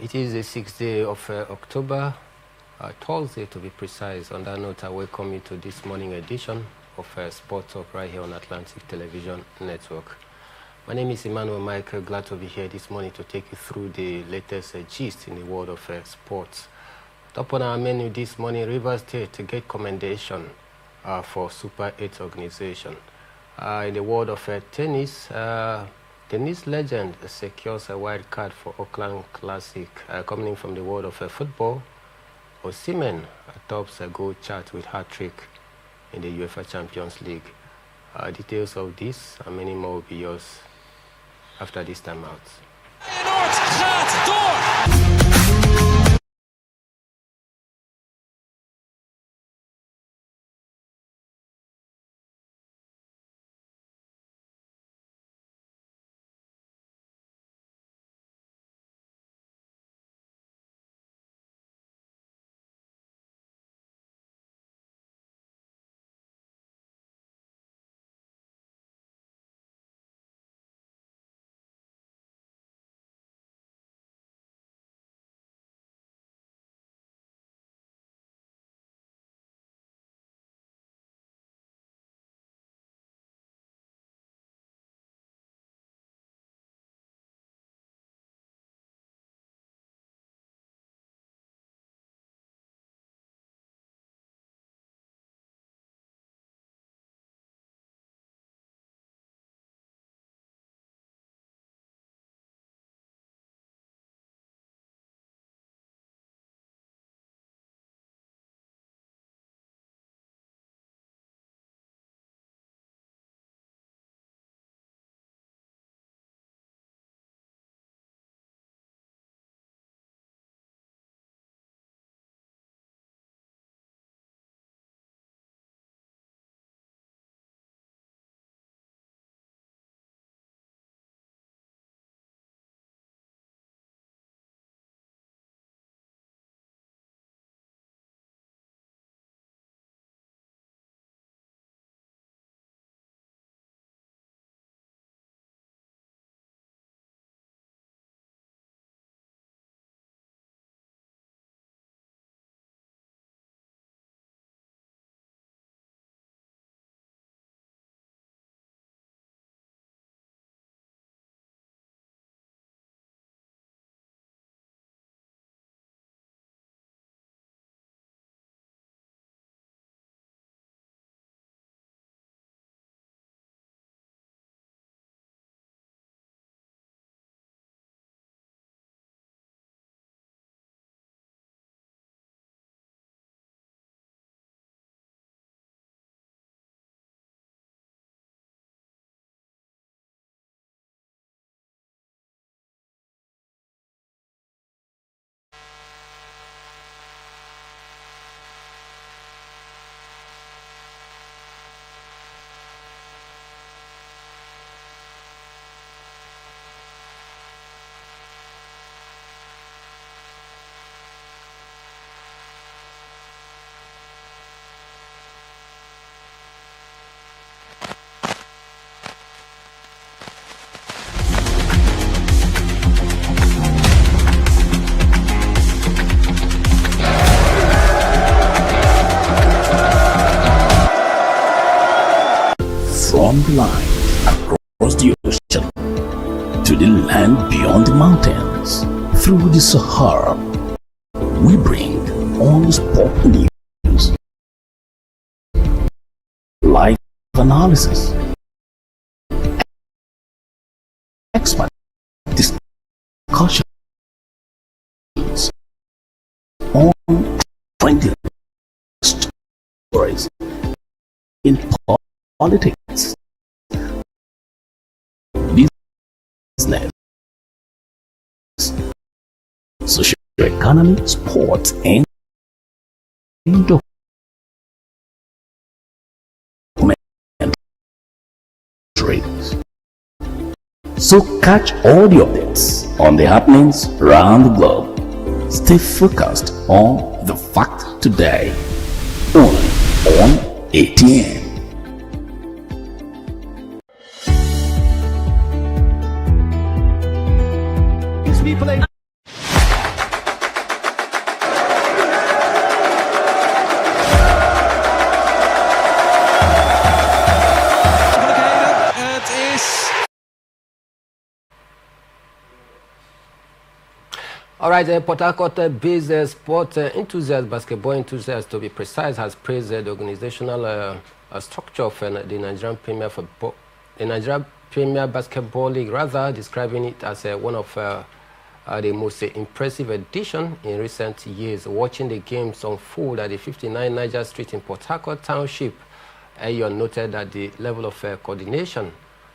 It is the 6th day of October, Thursday to be precise. On that note, I welcome you to this morning edition of Sport Talk right here on Atlantic Television Network. My name is Emmanuel Michael. Glad to be here this morning to take you through the latest gist in the world of sports. Top on our menu this morning, Rivers State to get commendation for Super 8 organization. In the world of tennis, tennis legend secures a wild card for Auckland Classic. Coming from the world of football, Osimhen tops a goal chart with hat-trick in the UEFA Champions League. Details of this and many more will be yours after this time out. From the line across the ocean to the land beyond the mountains, through the Sahara, we bring all the sport news, live analysis, expert discussions on trending stories in politics, business, social economy, sports, and documentaries. So catch all the updates on the happenings around the globe. Stay focused on the fact today, only on ATN. People All right, Port Harcourt-based sport enthusiast, basketball enthusiast to be precise, has praised the organizational structure of the Nigerian Premier Basketball League, rather describing it as one of the most impressive edition in recent years. Watching the games unfold at the 59 Niger Street in Port Harcourt Township, Ayon noted that the level of coordination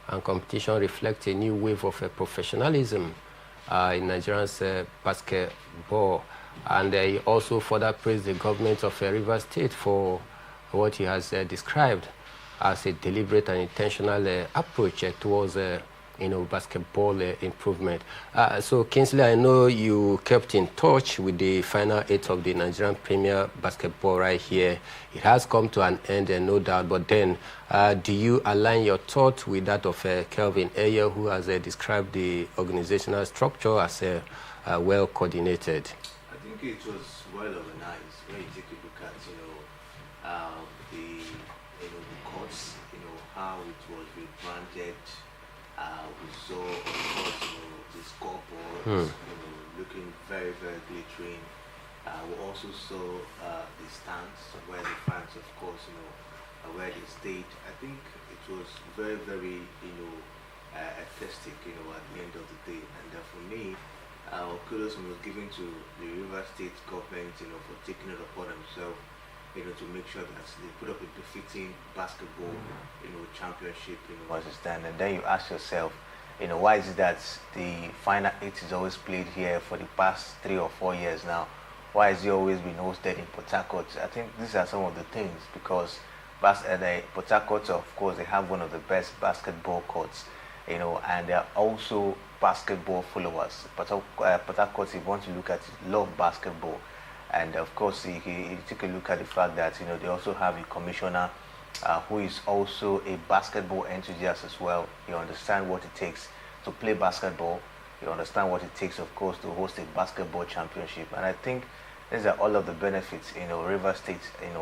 and competition reflects a new wave of professionalism in Nigerian's basketball. And he also further praised the government of Rivers State for what he has described as a deliberate and intentional approach towards basketball improvement. So Kingsley, I know you kept in touch with the final 8 of the Nigerian Premier Basketball right here. It has come to an end, no doubt, but then do you align your thought with that of Kelvin Ayer, who has described the organizational structure as well coordinated? I think it was well organized when you take a look at, the courts, how it was rebranded. We saw, of course, the scoreboards, looking very, very glittering. We also saw the stands where the fans, of course, where they stayed. I think it was very, very, artistic, at the end of the day. And for me, kudos was given to the River State government, for taking it upon themselves, to make sure that they put up a befitting basketball, championship, as it stands. And then you ask yourself, why is it that the final 8 is always played here for the past 3 or 4 years now? Why has it always been hosted in Port Harcourt? I think these are some of the things, because Port Harcourt, of course, they have one of the best basketball courts, and they are also basketball followers. Port Harcourt, if you want to look at it, love basketball. And of course, you take a look at the fact that they also have a commissioner who is also a basketball enthusiast as well. You understand what it takes to play basketball. You understand what it takes, of course, to host a basketball championship. And I think these are all of the benefits River State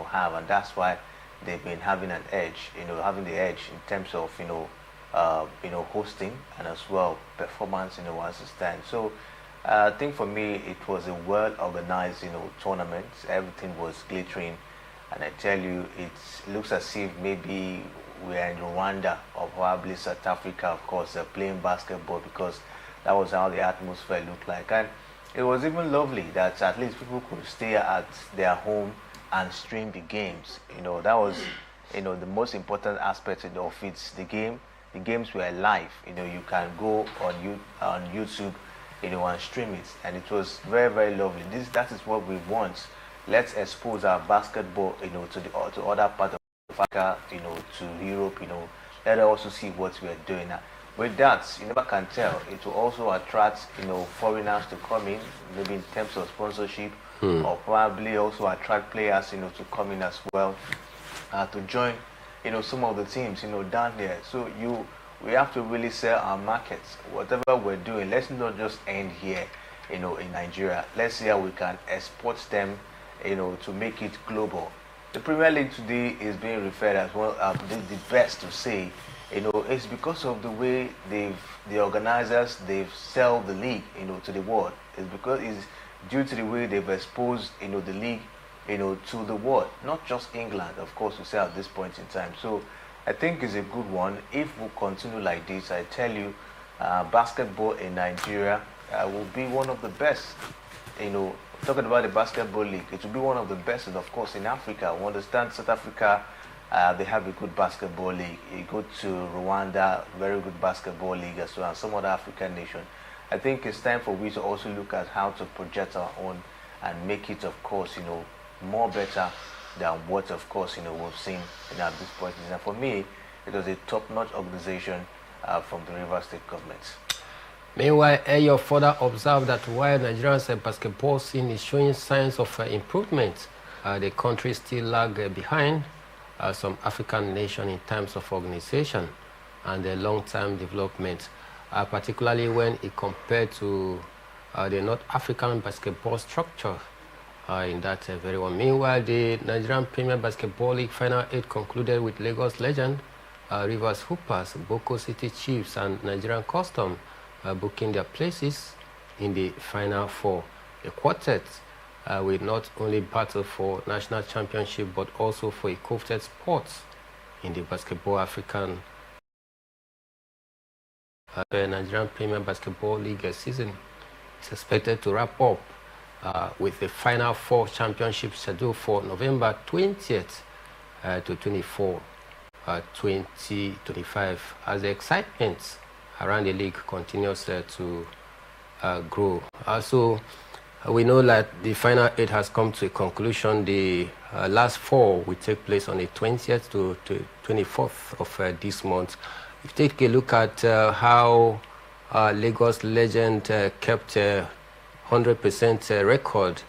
have, and that's why they've been having an edge. Having the edge in terms of hosting and as well performance. As it stands. So. I think for me it was a well-organized, tournament. Everything was glittering, and I tell you, it looks as if maybe we're in Rwanda or probably South Africa, of course, playing basketball, because that was how the atmosphere looked like. And it was even lovely that at least people could stay at their home and stream the games. That was, the most important aspect of it. The games were live. You can go on YouTube. And stream it, and it was very, very lovely. That is what we want. Let's expose our basketball, to other parts of Africa, to Europe, Let us also see what we are doing now. With that, you never can tell. It will also attract, foreigners to come in, maybe in terms of sponsorship, or probably also attract players, to come in as well, to join, some of the teams, down there. So we have to really sell our markets. Whatever we're doing, let's not just end here, in Nigeria. Let's see how we can export them, to make it global. The Premier League today is being referred as one of the best to say. It's because of the way the organizers, they've sell the league, to the world. It's due to the way they've exposed, the league, to the world, not just England, of course, to say at this point in time. So I think it's a good one. If we continue like this, I tell you, basketball in Nigeria will be one of the best. Talking about the basketball league, it will be one of the best, and of course in Africa. We understand South Africa, they have a good basketball league. You go to Rwanda, very good basketball league as well, and some other African nation. I think it's time for we to also look at how to project our own and make it, of course, more better than what, of course, we've seen at this point. And for me, it was a top-notch organization from the River State government. Meanwhile, Ayo further observed that while Nigeria's basketball scene is showing signs of improvement, the country still lags behind some African nations in terms of organization and long-term development, particularly when it compared to the North African basketball structure. In that very one. Meanwhile, the Nigerian Premier Basketball League Final 8 concluded with Lagos legend, Rivers Hoopers, Boko City Chiefs, and Nigerian Custom booking their places in the Final 4. a quartet will not only battle for national championship but also for a coveted spot in the Basketball African Nigerian Premier Basketball League season is expected to wrap up with the Final Four championship scheduled for November 20th to 24, 2025, as the excitement around the league continues to grow. Also, we know that the final 8 has come to a conclusion. The last 4 will take place on the 20th to 24th of this month. If you take a look at how Lagos Legend kept 100% record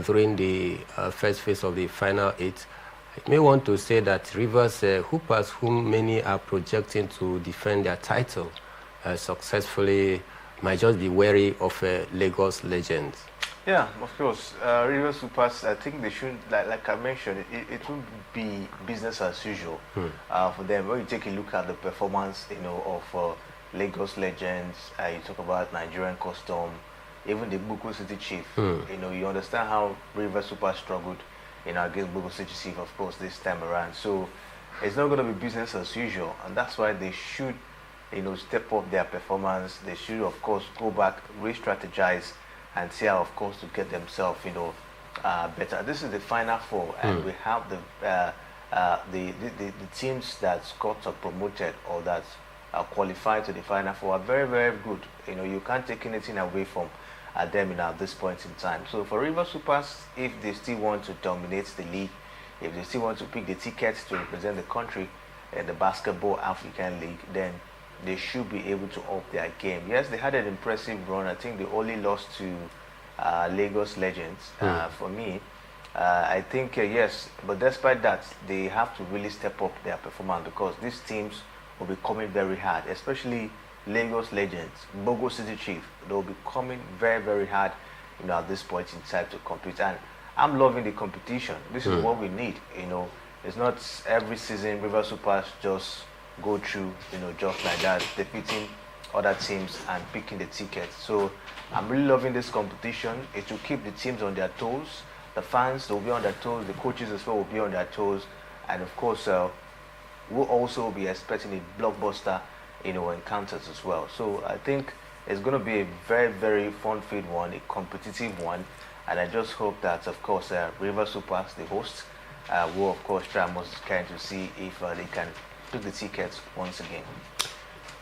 during the first phase of the final 8, I may want to say that Rivers Hoopers, whom many are projecting to defend their title successfully, might just be wary of Lagos Legends. Yeah, of course. Rivers Hoopers, I think they should, like I mentioned, it will be business as usual for them. When you take a look at the performance, of Lagos Legends, you talk about Nigerian Custom, even the Boko City Chief. You understand how Rivers Hoopers struggled, against Boko City Chief, of course, this time around. So it's not going to be business as usual, and that's why they should, step up their performance. They should, of course, go back, re-strategize, and see how, of course, to get themselves, better. This is the Final Four, and we have the teams that got promoted or that are qualified to the Final Four are very, very good. You can't take anything away from them at this point in time. So for Rivers Hoopers, if they still want to dominate the league, if they still want to pick the tickets to represent the country in the Basketball African League, then they should be able to up their game. Yes, they had an impressive run. I think they only lost to Lagos Legends. For me, I think yes, but despite that, they have to really step up their performance, because these teams will be coming very hard, especially Lagos Legends, Bogo City Chief. They will be coming very, very hard, at this point in time to compete. And I'm loving the competition. This is what we need. It's not every season Rivers Hoopers just go through, just like that, defeating other teams and picking the tickets. So I'm really loving this competition. It will keep the teams on their toes. The fans will be on their toes. The coaches as well will be on their toes. And of course, we'll also be expecting a blockbuster, encounters as well. So I think it's going to be a very, very fun-filled one, a competitive one. And I just hope that, of course, Rivers Hoopers, the host, will, of course, try most kind to see if they can took the tickets once again.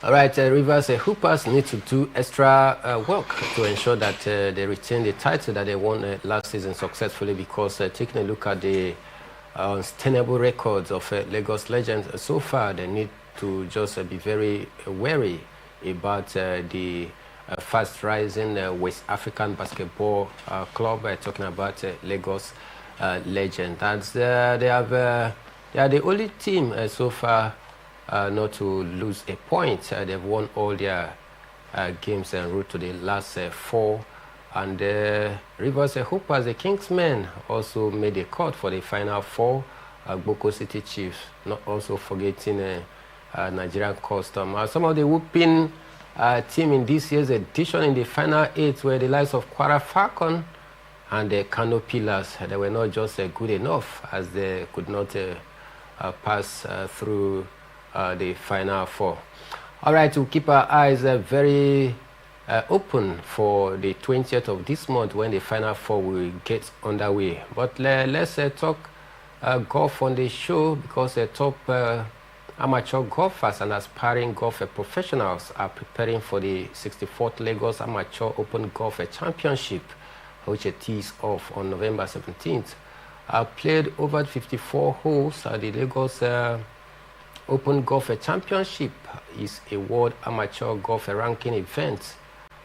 All right, Rivers Hoopers need to do extra work to ensure that they retain the title that they won last season successfully, because taking a look at the unsustainable records of Lagos Legends so far, they need to just be very wary about the fast rising West African basketball club, talking about Lagos Legends. And they are the only team so far not to lose a point. They've won all their games en route to the last 4. And Rivers Hoopers, the Kingsmen, also made a cut for the Final 4. Boko City Chiefs, not also forgetting Nigerian Custom. Some of the whooping team in this year's edition in the Final 8 were the likes of Kwara Falcon and the Kano Pillars. They were not just good enough, as they could not pass through the Final 4. All right, we'll keep our eyes very open for the 20th of this month, when the Final 4 will get underway. But let's talk golf on the show, because top amateur golfers and aspiring golf professionals are preparing for the 64th Lagos Amateur Open Golf Championship, which tees off on November 17th. Played over 54 holes. The Lagos Open Golf Championship is a world amateur golf ranking event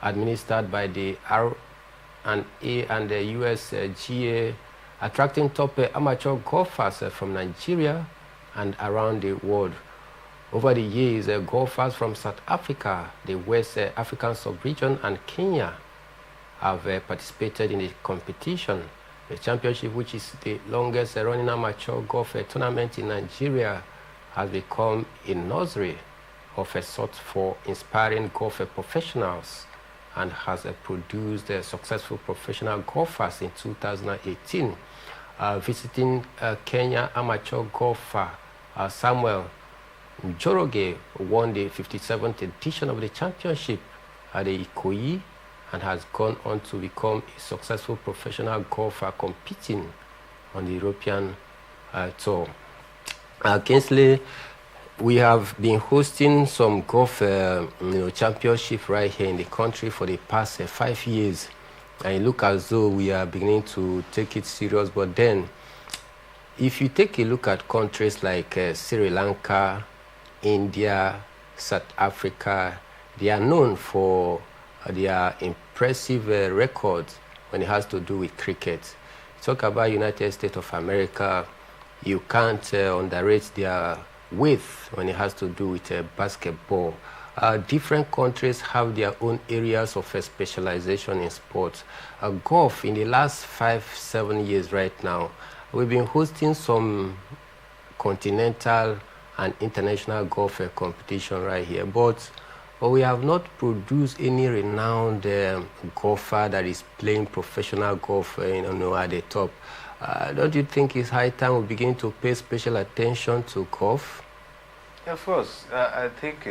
administered by the R&A and the USGA, attracting top amateur golfers from Nigeria and around the world. Over the years, golfers from South Africa, the West African sub-region, and Kenya have participated in the competition. The championship, which is the longest running amateur golf tournament in Nigeria, has become a nursery of a sort for inspiring golf professionals and has produced successful professional golfers in 2018. Visiting Kenya, amateur golfer Samuel Njoroge won the 57th edition of the championship at the Ikoyi and has gone on to become a successful professional golfer competing on the European tour. Kingsley, we have been hosting some golf championship right here in the country for the past 5 years. And it looks as though we are beginning to take it serious. But then, if you take a look at countries like Sri Lanka, India, South Africa, they are known for their impressive records when it has to do with cricket. Talk about United States of America, you can't underrate their width when it has to do with basketball. Different countries have their own areas of specialization in sports. Golf, in the last 5-7 years right now, we've been hosting some continental and international golf competition right here, but we have not produced any renowned golfer that is playing professional golf at the top. Don't you think it's high time we begin to pay special attention to golf? Of course, I think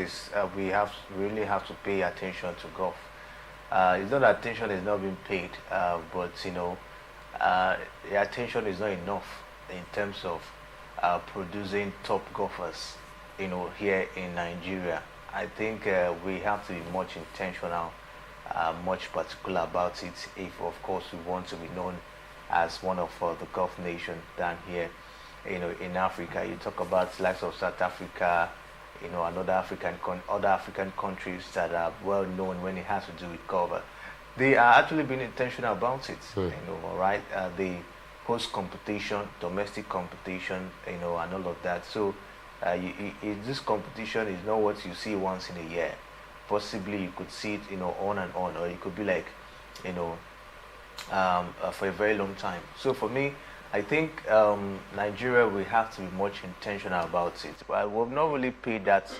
we really have to pay attention to golf. It's not that attention is not being paid, but the attention is not enough in terms of producing top golfers, here in Nigeria. I think we have to be much intentional, much particular about it if, of course, we want to be known as one of the golf nations down here, in Africa. You talk about the likes of South Africa, other African countries that are well known when it has to do with golf. They are actually being intentional about it, right? They host competition, domestic competition, and all of that. So this competition is not what you see once in a year. Possibly you could see it, on and on, or it could be like, for a very long time. So for me, I think Nigeria, we have to be much intentional about it. But we've not really paid that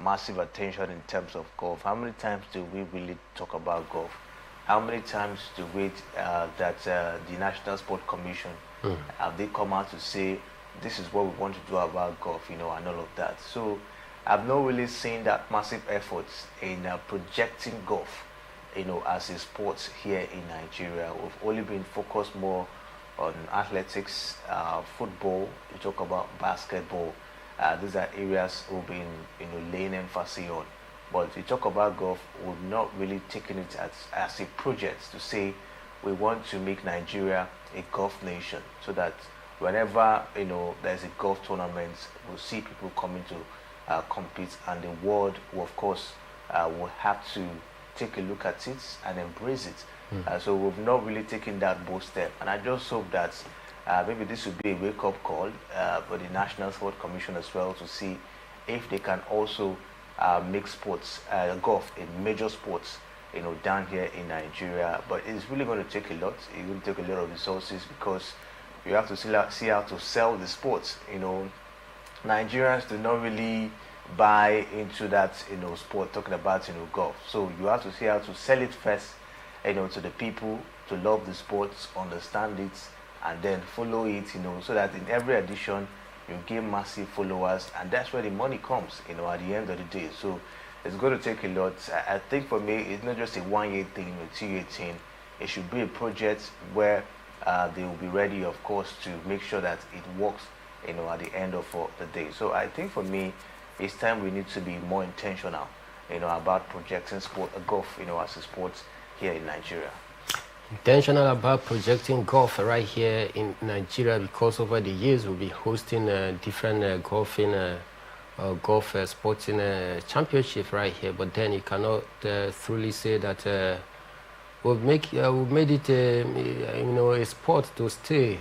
massive attention in terms of golf. How many times do we really talk about golf? How many times do we that the National Sport Commission have they come out to say this is what we want to do about golf, and all of that. So I've not really seen that massive efforts in projecting golf, as a sport here in Nigeria. We've only been focused more on athletics, football. You talk about basketball. These are areas we've been, laying emphasis on. But if you talk about golf, we've not really taken it as a project to say we want to make Nigeria a golf nation, so that whenever there's a golf tournament, we'll see people coming to compete, and the world will, of course, will have to take a look at it and embrace it. So we've not really taken that bold step, and I just hope that maybe this will be a wake-up call for the National Sport Commission as well, to see if they can also make sports, golf, a major sports, down here in Nigeria. But it's really going to take a lot. It's going to take a lot of resources, because you have to see how to sell the sports. Nigerians do not really buy into that, sport, talking about, golf. So you have to see how to sell it first, to the people, to love the sports, understand it, and then follow it, so that in every edition you gain massive followers, and that's where the money comes, at the end of the day. So it's going to take a lot. I think for me, it's not just a 1-year thing, a 2-year thing. It should be a project where they will be ready, of course, to make sure that it works, at the end of the day. So I think for me, it's time we need to be more intentional, about projecting golf, as a sport here in Nigeria. Intentional about projecting golf right here in Nigeria, because over the years we'll be hosting different golf sporting championship right here. But then you cannot truly say that we've made it a sport to stay,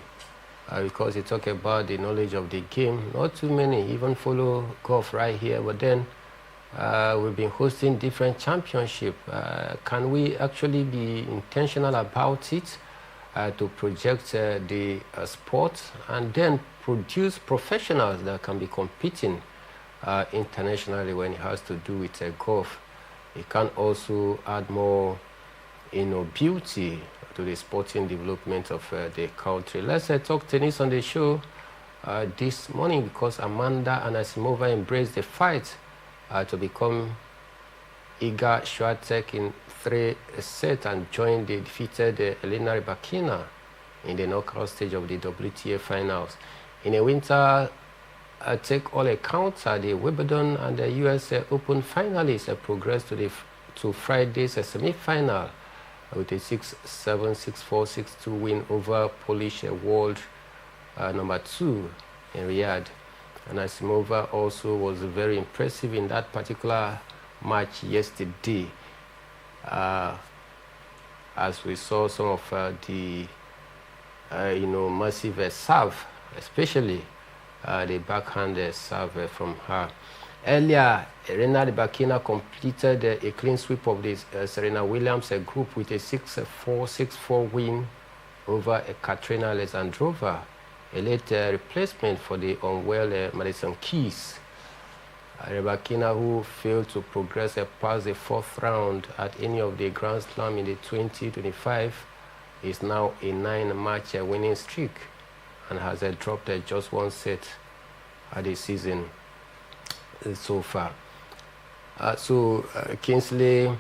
because you talk about the knowledge of the game. Not too many even follow golf right here, but then we've been hosting different championships. Can we actually be intentional about it to project the sport, and then produce professionals that can be competing internationally when it has to do with golf? It can also add more beauty to the sporting development of the country. Let's talk tennis on the show this morning, because Amanda Anisimova embraced the fight to become Iga Swiatek in 3 sets and joined the defeated Elena Rybakina in the knockout stage of the WTA finals. In a winter take all accounts, the Wimbledon and the US Open finalists progressed to Friday's semi-final with a 6-7, 6-4, 6-2 win over Polish world number 2 in Riyadh. And Anisimova also was very impressive in that particular match yesterday, as we saw some of the massive serve, especially the backhand serve from her. Earlier, Elena Rybakina completed a clean sweep of the Serena Williams group with a 6-4, 6-4 win over Katerina Alexandrova, a late replacement for the unwell Madison Keys. Rybakina, who failed to progress past the 4th round at any of the Grand Slam in the 2025, is now a 9-match winning streak and has dropped just 1 set at the season so far. Kingsley,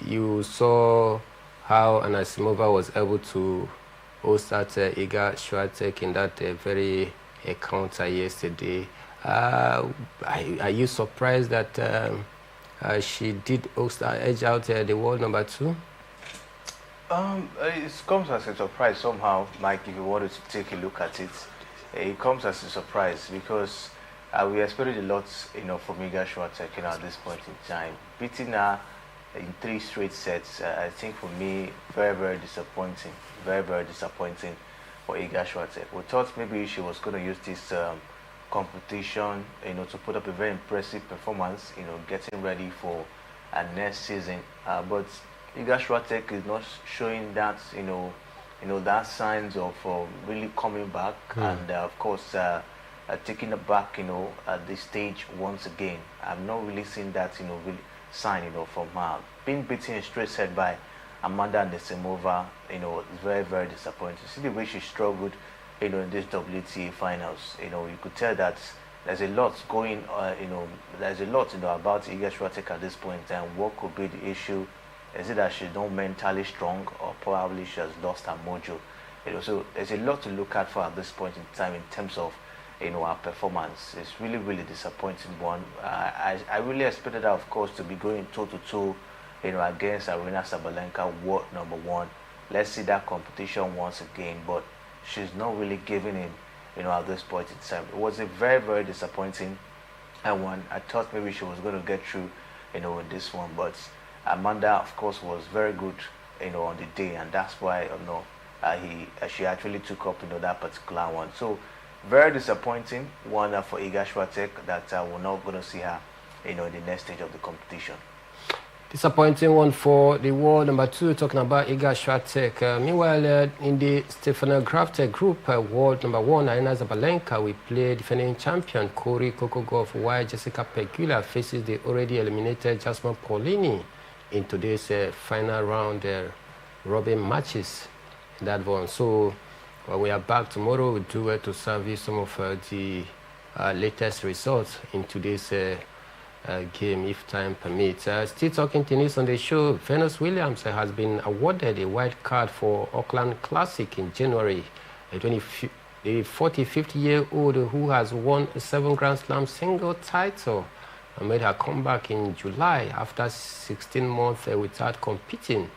you saw how Anisimova was able to host that Iga Swiatek in that very encounter yesterday. Are you surprised that she did edge out the world number 2? It comes as a surprise somehow, Mike. If you wanted to take a look at it, it comes as a surprise because we expected a lot, from Iga Swiatek, at this point in time. Beating her in 3 straight sets, I think for me, very, very disappointing. Very, very disappointing for Iga Swiatek. We thought maybe she was going to use this competition, to put up a very impressive performance, getting ready for next season. But Iga Swiatek is not showing that, that signs of really coming back, and of course taking it back, at this stage once again. I've not really seen that, really sign, from her. Being beaten in straight set by Amanda Anisimova, it's very, very disappointing. See the way she struggled, in this WTA finals. You could tell that there's a lot going, there's a lot, about Iga Swiatek at this point, and what could be the issue? Is it that she's not mentally strong, or probably she has lost her mojo? So there's a lot to look at for at this point in time in terms of, her performance. It's really, really disappointing one. I really expected her, of course, to be going toe-to-toe, against Aryna Sabalenka, world number 1. Let's see that competition once again, but she's not really giving in, at this point in time. It was a very, very disappointing one. I thought maybe she was going to get through, in this one, but Amanda, of course, was very good, on the day, and that's why, she actually took up, that particular one. So, very disappointing one for Iga Swiatek that we're not going to see her, in the next stage of the competition. Disappointing one for the world number 2, talking about Iga Swiatek. Meanwhile, in the Stefano Graf group, world number 1, Aryna Sabalenka, we play defending champion Cory Kokogov, while Jessica Pegula faces the already eliminated Jasmine Paolini in today's final round robin matches in that one. So we are back tomorrow. We do to serve you some of the latest results in today's game, if time permits. Still talking tennis on the show, Venus Williams has been awarded a wild card for Auckland Classic in January. The 45-year-old who has won 7 Grand Slam single title made her comeback in July after 16 months without competing.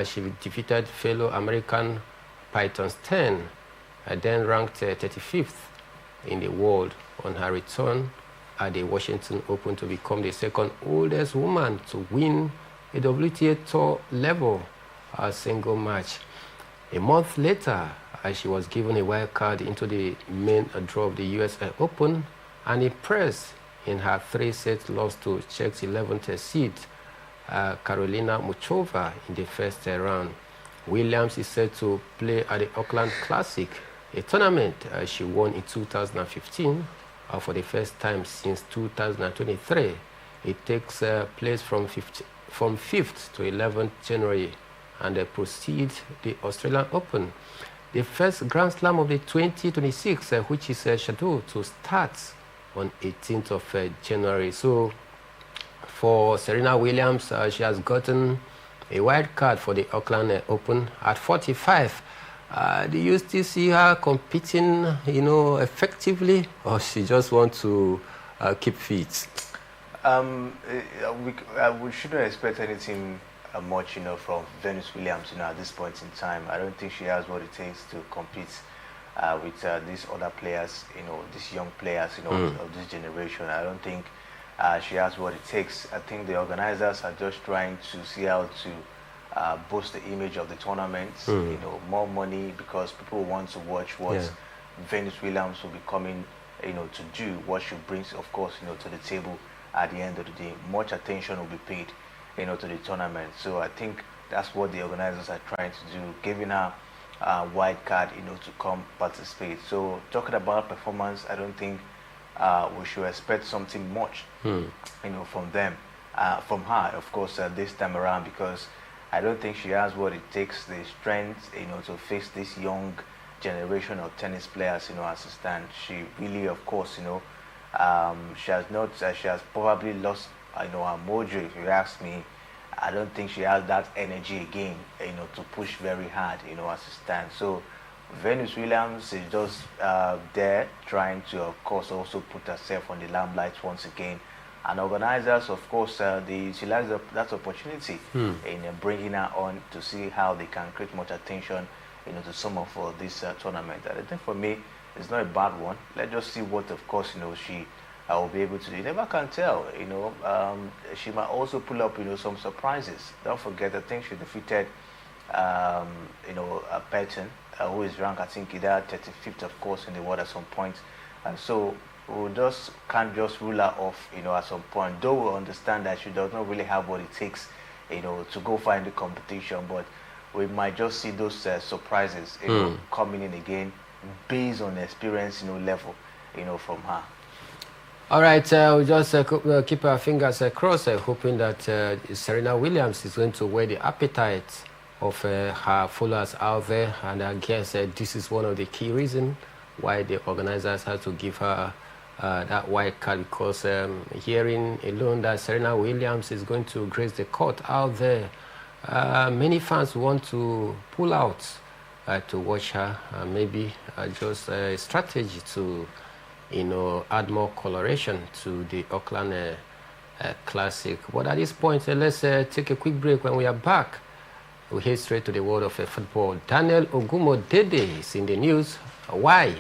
She defeated fellow American Python 10, then ranked 35th in the world on her return at the Washington Open to become the 2nd oldest woman to win a WTA Tour level single match. A month later, she was given a wild card into the main draw of the US Open and impressed in her 3-set loss to Czech's 11th seed, Karolina Muchova, in the first round. Williams is set to play at the Auckland Classic, a tournament she won in 2015 for the first time since 2023. It takes place from 5th to 11th January and proceed the Australian Open. The first Grand Slam of the 2026, which is scheduled to start on 18th of January. So for Serena Williams, she has gotten a wild card for the Auckland Open at 45. Do you still see her competing, effectively, or she just wants to keep fit? We shouldn't expect anything much, from Venus Williams, at this point in time. I don't think she has what it takes to compete with these other players, these young players, of this generation. I don't think she has what it takes. I think the organizers are just trying to see how to boost the image of the tournament, more money, because people want to watch what Venus Williams will be coming, to do, what she brings, of course, to the table at the end of the day. Much attention will be paid, to the tournament. So I think that's what the organizers are trying to do, giving her a wild card, to come participate. So talking about performance, I don't think we should expect something much, from them, from her, of course, this time around, because I don't think she has what it takes, the strength, to face this young generation of tennis players, as it stands. She really, of course, she has not, she has probably lost, her mojo, if you ask me. I don't think she has that energy again, to push very hard, as it stands. So Venus Williams is just there trying to, of course, also put herself on the limelight once again. And organizers, of course, they utilize that opportunity in bringing her on to see how they can create much attention, to some of this tournament. And I think for me, it's not a bad one. Let's just see what, of course, she will be able to do. You never can tell, she might also pull up, some surprises. Don't forget, I think she defeated, Patton, who is ranked, I think, either 35th, of course, in the world at some point. And so we just can't just rule her off, at some point. Though we understand that she does not really have what it takes, to go find the competition, but we might just see those surprises, coming in again, based on the experience, level, from her. All right, we'll just keep our fingers crossed, hoping that Serena Williams is going to weigh the appetite of her followers out there. And I guess this is one of the key reasons why the organizers had to give her that white card, because hearing alone that Serena Williams is going to grace the court out there, many fans want to pull out to watch her. Maybe just a strategy to, add more coloration to the Auckland Classic. But at this point, let's take a quick break. When we are back, we head straight to the world of football. Daniel Ogumodede is in the news. Why?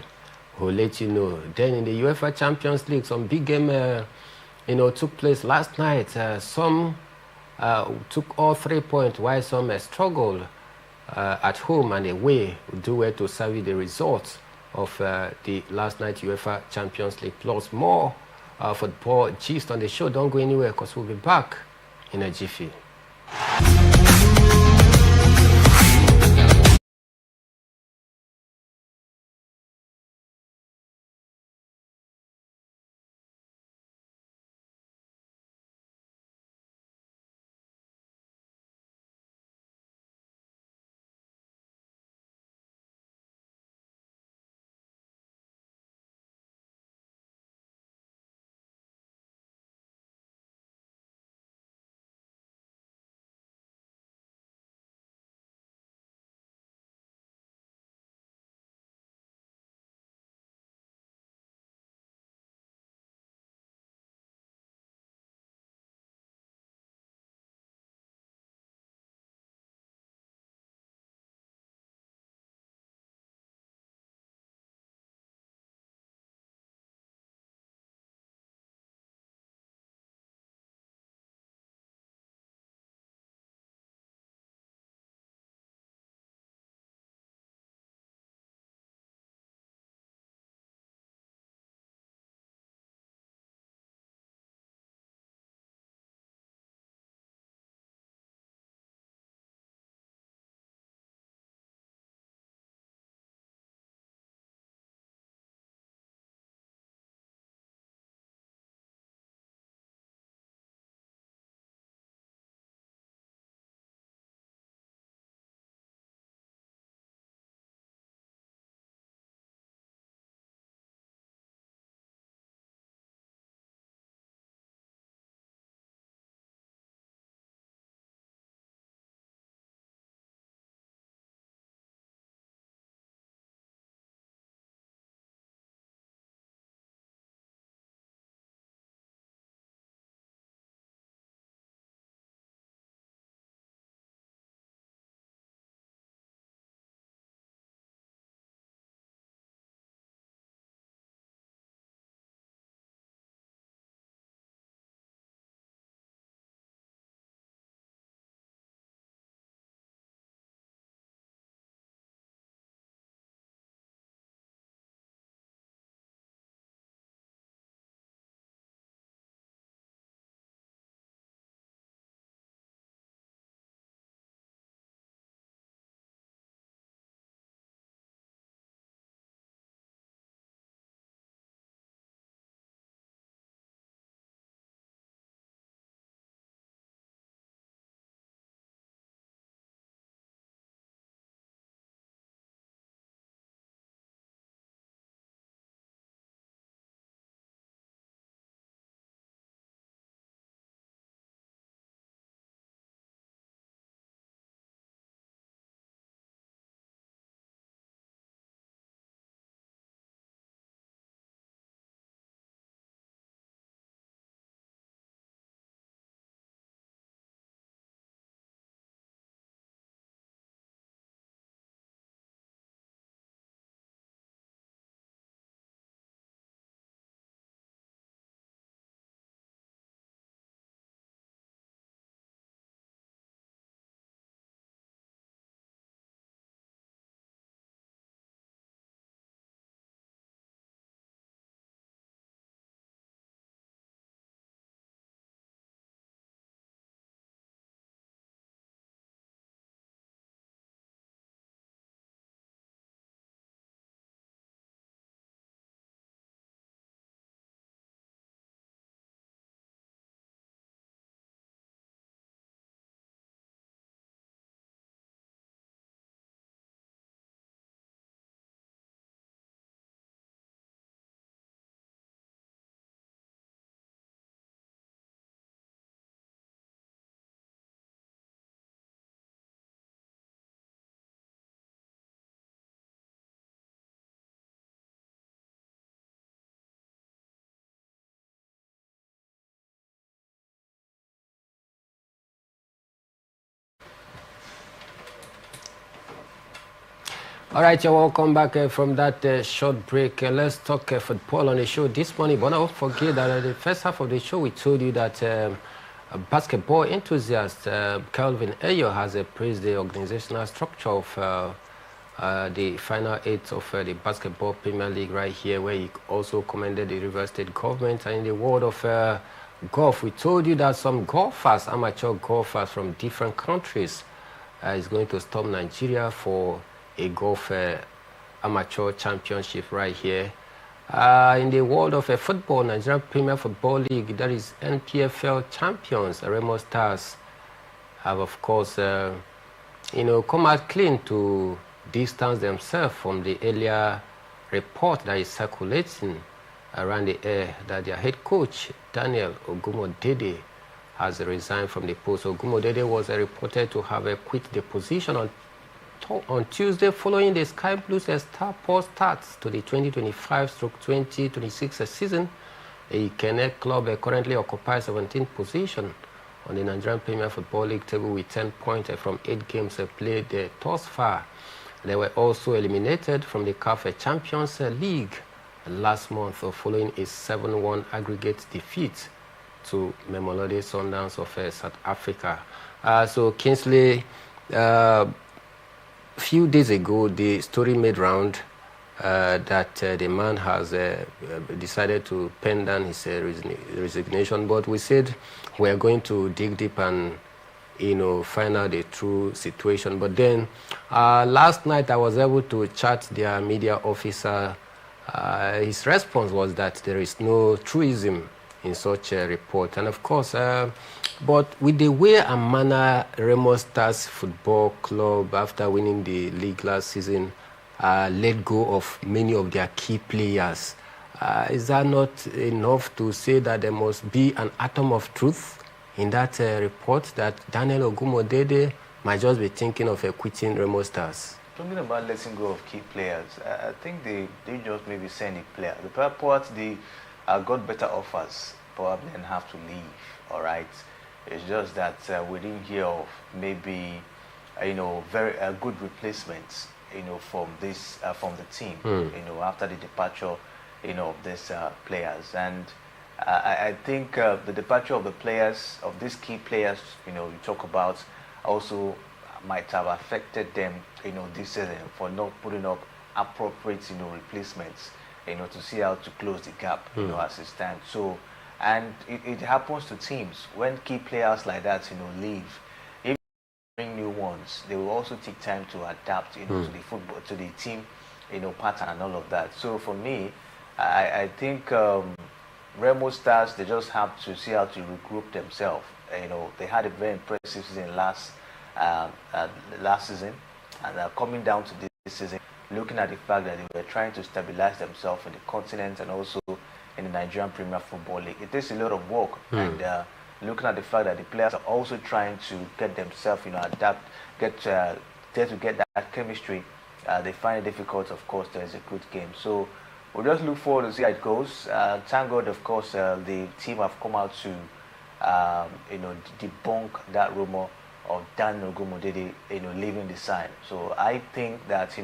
We'll let you know. Then in the UEFA Champions League, some big game, took place last night. Some took all 3 points, while some struggled at home and away, do well to salvage the results of the last night UEFA Champions League. Plus more football gist on the show. Don't go anywhere, because we'll be back in a jiffy. All right, you're welcome back from that short break. Let's talk football on the show this morning. But don't forget that the first half of the show, we told you that a basketball enthusiast, Calvin Ayo, has praised the organizational structure of the final eight of the Basketball Premier League right here, where he also commended the River State government. And in the world of golf, we told you that some golfers, amateur golfers from different countries, is going to storm Nigeria for a golf amateur championship right here. In the world of football, Nigerian Premier Football League, that is NPFL champions, Remo Stars, have of course, come out clean to distance themselves from the earlier report that is circulating around the air that their head coach, Daniel Ogumodede, has resigned from the post. Ogumodede was reported to have quit the position on Tuesday following the Sky Blues poor starts to the 2025-2026 season. The Kenneth club currently occupies 17th position on the Nigerian Premier Football League table with 10 points from 8 games played thus far. They were also eliminated from the CAF Champions League last month following a 7-1 aggregate defeat to Mamelodi Sundowns of South Africa. So Kingsley, few days ago, the story made round that the man has decided to pen down his resignation. But we said we are going to dig deep and find out the true situation. But then last night I was able to chat their media officer. His response was that there is no truism in such a report. And of course, but with the way and manner Remo Stars Football Club, after winning the league last season, let go of many of their key players, is that not enough to say that there must be an atom of truth in that report, that Daniel Ogumodede might just be thinking of quitting Remo Stars? Talking about letting go of key players, I think they just maybe send a player. The purport, they got better offers probably and have to leave, all right? It's just that we didn't hear of maybe, very good replacements, from this from the team, after the departure, of these players. And I think the departure of the players, of these key players, you talk about, also might have affected them, this season for not putting up appropriate, replacements, to see how to close the gap, as it stands. So. And it happens to teams when key players like that, leave. If you bring new ones, they will also take time to adapt, to the football, to the team, pattern and all of that. So for me, I think Remo Stars, they just have to see how to regroup themselves. They had a very impressive season last season, and coming down to this season, looking at the fact that they were trying to stabilize themselves in the continent and also in the Nigerian Premier Football League. It takes a lot of work, and looking at the fact that the players are also trying to get themselves, adapt, get to get that chemistry, they find it difficult, of course, to execute games. So we'll just look forward to see how it goes. Thank God, of course, the team have come out to, debunk that rumor of Dan Ogumodede, leaving the side. So I think that,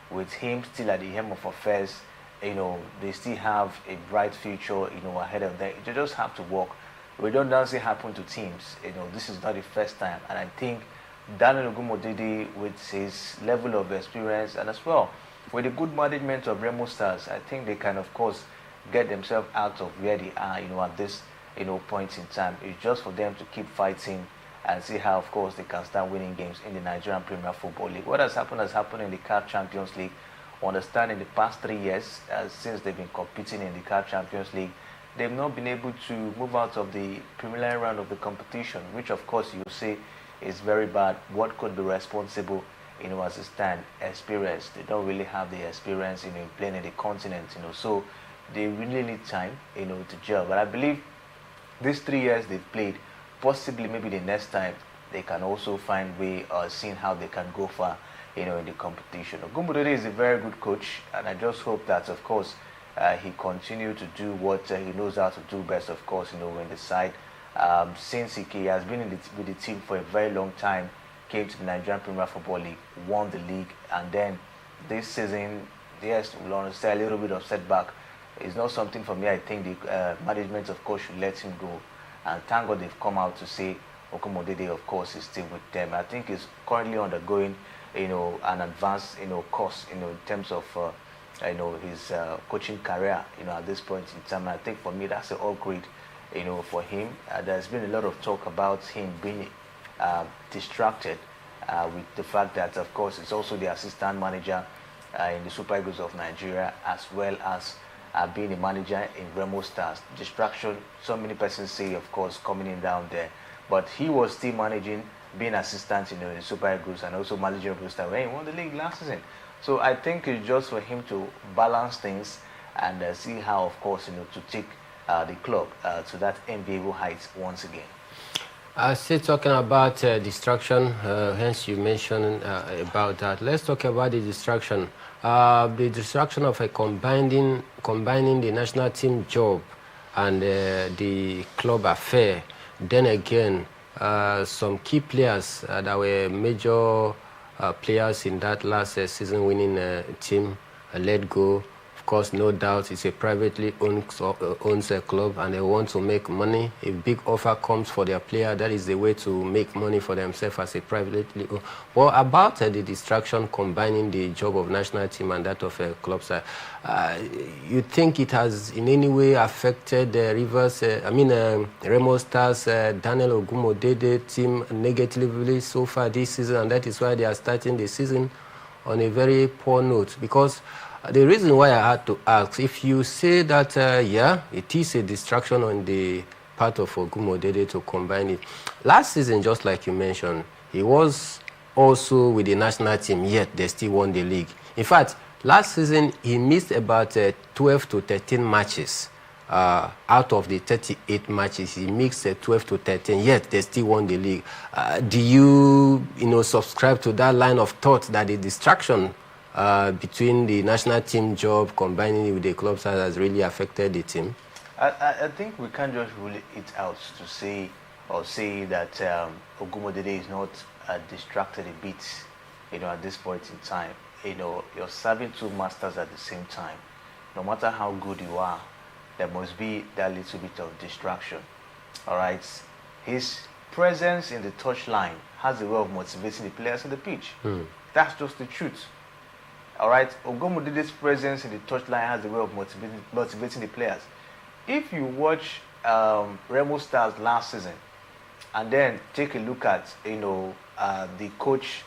with him still at the helm of affairs, they still have a bright future, ahead of them. They just have to work. Redundancy happen to teams. This is not the first time. And I think Daniel Ogumodede, with his level of experience and as well with the good management of Remo Stars, I think they can, of course, get themselves out of where they are, at this, point in time. It's just for them to keep fighting and see how, of course, they can start winning games in the Nigerian Premier Football League. What has happened in the CAF Champions League. Understand in the past 3 years, since they've been competing in the CAF Champions League, they've not been able to move out of the preliminary round of the competition, which of course you say is very bad. What could be responsible, as a stand? Experience. They don't really have the experience, playing in the continent, so they really need time, to gel. But I believe these 3 years they've played, possibly maybe the next time they can also find way seeing how they can go far, in the competition. Ogumodede is a very good coach, and I just hope that, of course, he continue to do what he knows how to do best, of course, in the side. Since he has been with the team for a very long time, came to the Nigerian Premier Football League, won the league, and then this season, yes, we'll understand a little bit of setback. It's not something for me. I think the management, of course, should let him go. And thank God they've come out to say Okumodede, of course, is still with them. I think he's currently undergoing, an advanced, course, in terms of, his coaching career, at this point in time. And I think for me, that's an upgrade, for him. There's been a lot of talk about him being distracted with the fact that, of course, it's also the assistant manager in the Super Eagles of Nigeria, as well as being a manager in Remo Stars. Distraction, so many persons say, of course, coming in down there. But he was still managing, being assistant in the Super Eagles, and also managing Remo Stars when he won the league last season. So I think it's just for him to balance things and see how, of course, to take the club to that enviable height once again. Still talking about distraction, hence you mentioned about that. Let's talk about the distraction. The distraction of combining the national team job and the club affair. Then again, some key players that were major players in that last season winning team let go. Of course, no doubt it's a privately owned club and they want to make money. A big offer comes for their player, that is the way to make money for themselves as a privately owned. Well, about the distraction combining the job of national team and that of clubs, you think it has in any way affected Remo Stars, Daniel Ogumodede team negatively so far this season, and that is why they are starting the season on a very poor note? Because the reason why I had to ask, if you say that, it is a distraction on the part of Ogumodede to combine it. Last season, just like you mentioned, he was also with the national team, yet they still won the league. In fact, last season, he missed about 12 to 13 matches. Out of the 38 matches, he mixed 12 to 13, yet they still won the league. Do you, subscribe to that line of thought that the distraction between the national team job combining it with the clubs has really affected the team? I think we can't just rule it out to say that Ogumodede is not distracted a bit, at this point in time. You're serving two masters at the same time. No matter how good you are, there must be that little bit of distraction. All right. His presence in the touchline has a way of motivating the players on the pitch. That's just the truth. All right, Ogumodede's presence in the touchline has a way of motivating the players. If you watch Remo Stars last season, and then take a look at the coach,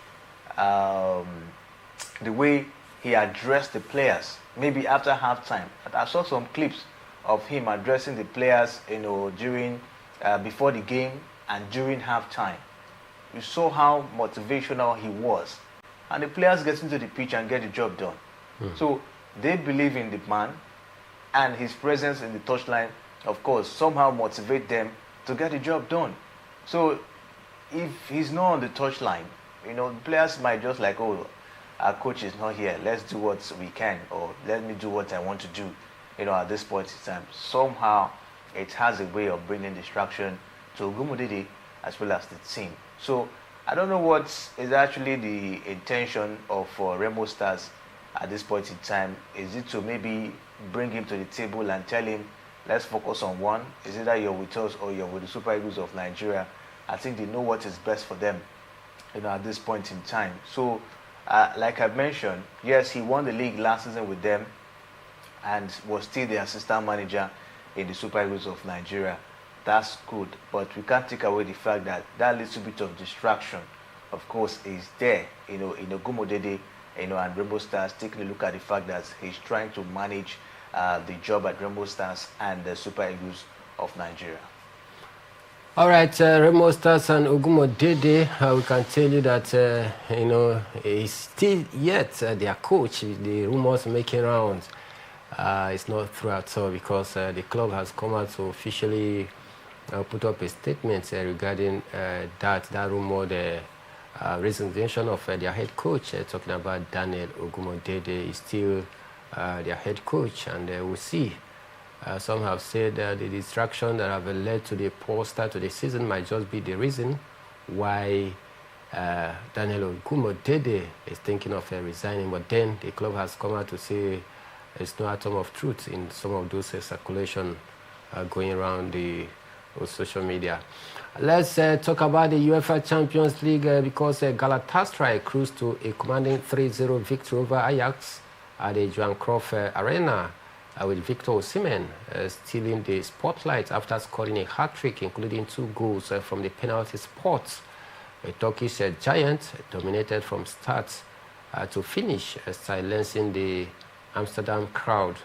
the way he addressed the players, maybe after halftime. I saw some clips of him addressing the players, during before the game and during halftime. You saw how motivational he was. And the players get into the pitch and get the job done. So they believe in the man, and his presence in the touchline, of course, somehow motivate them to get the job done. So if he's not on the touchline, the players might just like, oh, our coach is not here, let's do what we can, or let me do what I want to do, at this point in time. Somehow it has a way of bringing distraction to Ogumodede as well as the team. So I don't know what is actually the intention of Remo Stars at this point in time. Is it to maybe bring him to the table and tell him, let's focus on one? Is it that you're with us or you're with the Super Eagles of Nigeria? I think they know what is best for them, at this point in time. So, like I mentioned, yes, he won the league last season with them and was still the assistant manager in the Super Eagles of Nigeria. That's good, but we can't take away the fact that that little bit of distraction, of course, is there, in Ogumodede, and Rainbow Stars, taking a look at the fact that he's trying to manage the job at Rainbow Stars and the Super Eagles of Nigeria. All right, Rainbow Stars and Ogumodede, we can tell you that, he's still yet their coach. The rumors making rounds, it's not true at all, because the club has come out to officially put up a statement regarding that rumor, the resignation of their head coach, talking about Daniel Ogumodede is still their head coach, and we'll see. Some have said the distraction that have led to the poor start to the season might just be the reason why Daniel Ogumodede is thinking of resigning, but then the club has come out to say there's no atom of truth in some of those circulation going around the social media. Let's talk about the UEFA Champions League because Galatasaray cruised to a commanding 3-0 victory over Ajax at the Johan Cruyff Arena with Victor Osimhen stealing the spotlight after scoring a hat-trick, including 2 goals from the penalty spot. A Turkish giant dominated from start to finish, silencing the Amsterdam crowd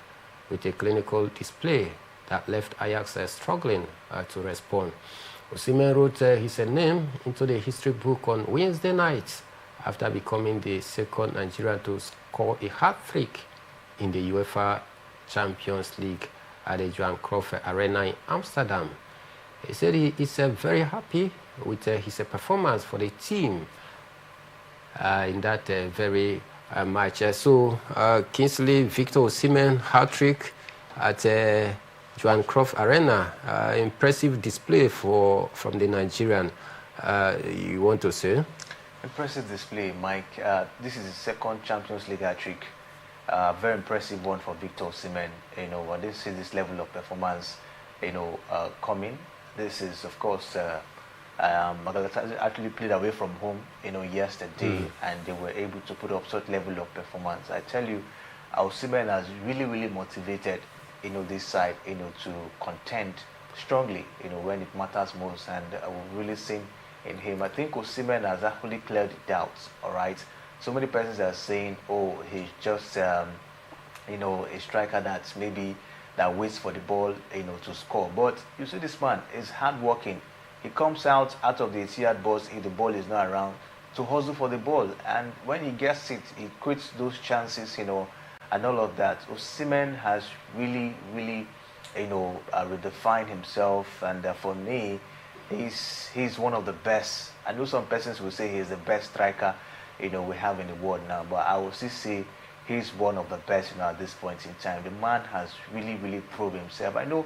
with a clinical display that left Ajax struggling to respond. Osimhen wrote his name into the history book on Wednesday night after becoming the second Nigerian to score a hat-trick in the UEFA Champions League at the Johan Cruyff Arena in Amsterdam. He said he is very happy with his performance for the team in that very match. Kingsley, Victor Osimhen hat-trick at Johan Cruyff Arena. Impressive display from the Nigerian. You want to say? Impressive display, Mike. This is his second Champions League hat-trick. Very impressive one for Victor Osimhen. I didn't see this level of performance, coming. This is, of course, Galatasaray actually played away from home, yesterday, and they were able to put up such level of performance. I tell you, Osimhen has really motivated, this side, to contend strongly, when it matters most, and we've really seen in him. I think Osimhen has actually cleared doubts. All right, so many persons are saying, oh, he's just, a striker that's maybe that waits for the ball, to score. But you see, this man is hardworking. He comes out of the 80-yard box if the ball is not around to hustle for the ball, and when he gets it, he creates those chances, and all of that. Osimhen has really, redefined himself, and for me, he's one of the best. I know some persons will say he's the best striker, we have in the world now, but I will still say he's one of the best, at this point in time. The man has really proved himself. I know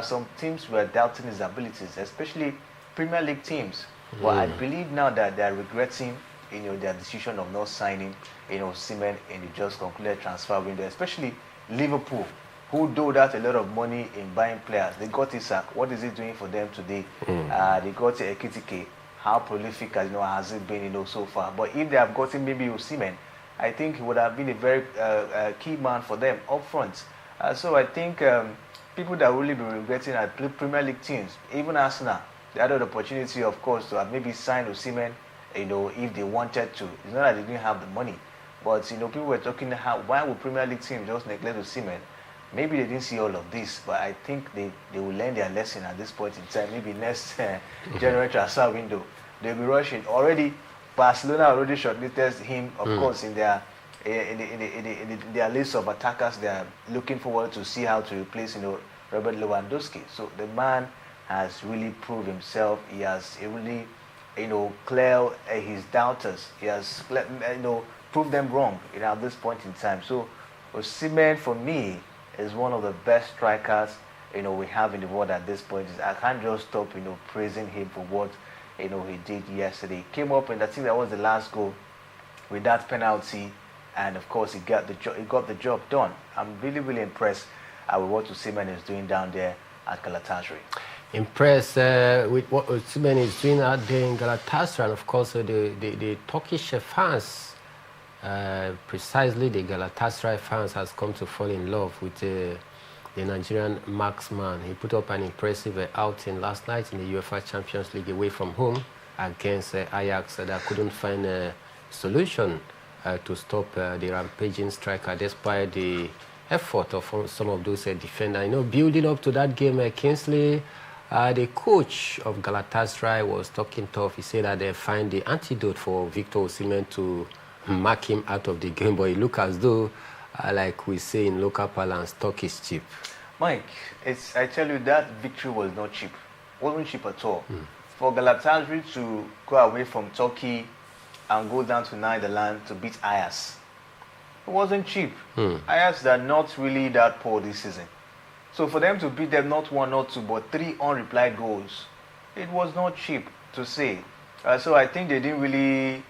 some teams were doubting his abilities, especially Premier League teams. But I believe now that they are regretting, their decision of not signing, Osimhen in the just concluded transfer window, especially Liverpool, who doled out a lot of money in buying players. They got Isak. What is he doing for them today? They got Ekitike. How prolific has it been, so far? But if they have gotten maybe Osimhen, I think he would have been a very key man for them up front. So I think people that will really be regretting are Premier League teams, even Arsenal. They had an opportunity, of course, to have maybe signed Osimhen, if they wanted to. It's not that they didn't have the money, but people were talking why would Premier League teams just neglect Osimhen? Maybe they didn't see all of this, but I think they will learn their lesson at this point in time. Maybe next January transfer window, they'll be rushing. Already, Barcelona already shortlisted him, of course, in their their list of attackers. They are looking forward to see how to replace, Robert Lewandowski. So the man has really proved himself. He has really, cleared his doubters. He has, proved them wrong, at this point in time. So Osimhen, for me, is one of the best strikers, we have in the world at this point. I can't just stop, praising him for what, he did yesterday. He came up, and I think that was the last goal with that penalty, and of course he got the job done. I'm really impressed with what Osimhen is doing down there at Galatasaray. Impressed with what Osimhen is doing out there in Galatasaray, and of course the Turkish fans, precisely the Galatasaray fans, has come to fall in love with the Nigerian marksman. He put up an impressive outing last night in the UEFA Champions League away from home against Ajax that couldn't find a solution to stop the rampaging striker despite the effort of some of those defenders. Building up to that game, Kingsley, the coach of Galatasaray was talking tough. He said that they find the antidote for Victor Osimhen to mark him out of the game, but it looked as though, like we say in local parlance, talk is cheap. Mike, I tell you, that victory was not cheap. It wasn't cheap at all. For Galatasaray to go away from Turkey and go down to Netherlands to beat Ajax, it wasn't cheap. Ajax are not really that poor this season. So for them to beat them not 1 or 2 but 3 unreplied goals, it was not cheap to say. So I think they didn't really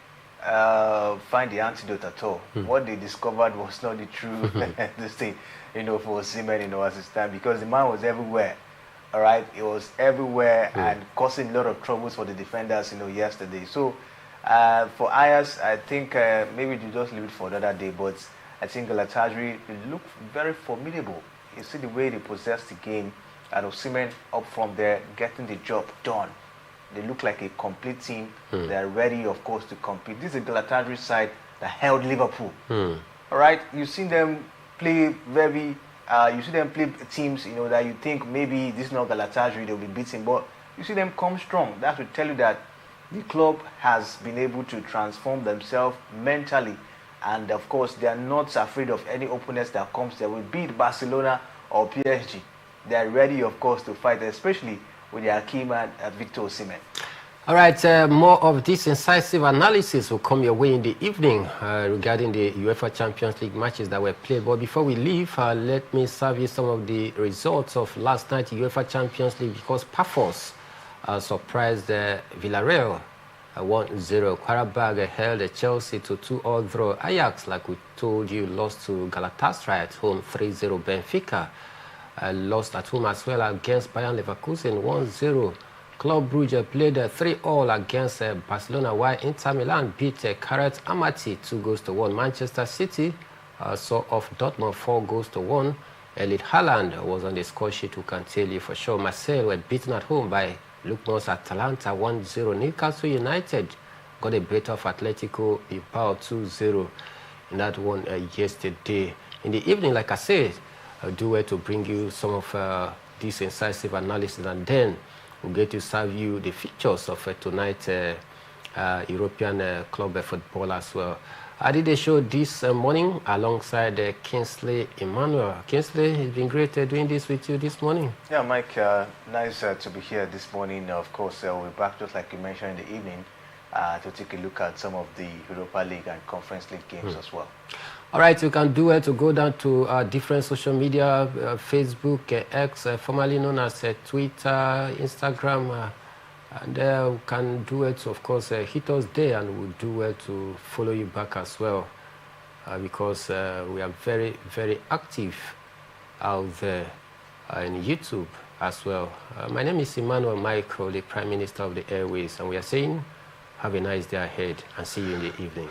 find the antidote at all. What they discovered was not the true this thing, for Osimhen, at this time, because the man was everywhere. All right, it was everywhere and causing a lot of troubles for the defenders, yesterday. So for Ajax, I think maybe you just leave it for another day. But I think Galatasaray look very formidable. You see the way they possess the game, and Osimhen up from there getting the job done. They look like a complete team. They're ready, of course, to compete. This is a Galatasaray side that held Liverpool. All right, you see them play you see them play teams, that you think maybe this is not Galatasaray, they'll be beaten, but you see them come strong. That will tell you that the club has been able to transform themselves mentally, and of course, they are not afraid of any opponents that comes there. Will beat Barcelona or PSG. They are ready, of course, to fight, especially with their key man, Victor Osimhen. All right, more of this incisive analysis will come your way in the evening regarding the UEFA Champions League matches that were played. But before we leave, let me serve you some of the results of last night's UEFA Champions League, because Pafos surprised Villarreal 1-0. Qarabag held Chelsea to 2-2 draw. Ajax, like we told you, lost to Galatasaray at home 3-0. Benfica lost at home as well against Bayern Leverkusen 1-0. Club Brugge played 3-3 against Barcelona, while Inter Milan beat Karat Almaty 2-1. Manchester City saw off Dortmund 4-1. Erling Haaland was on the score sheet, who can tell you for sure. Marseille were beaten at home by Lucas Atalanta 1-0. Newcastle United got a beat of Atletico Bilbao 2-0 in that one yesterday. In the evening, like I said, I'll do it to bring you some of this incisive analysis, and then we'll get to serve you the features of tonight's European club football as well. I did a show this morning alongside Kingsley Emmanuel. Kingsley, it's been great doing this with you this morning. Yeah, Mike, nice to be here this morning. Of course, we'll be back, just like you mentioned, in the evening to take a look at some of the Europa League and Conference League games as well. All right, you can do it to go down to different social media, Facebook, X, formerly known as Twitter, Instagram, and we can do it to, of course, hit us there, and we'll do it to follow you back as well, because we are very, very active out there in YouTube as well. My name is Emmanuel Michael, the Prime Minister of the Airways, and we are saying have a nice day ahead, and see you in the evening.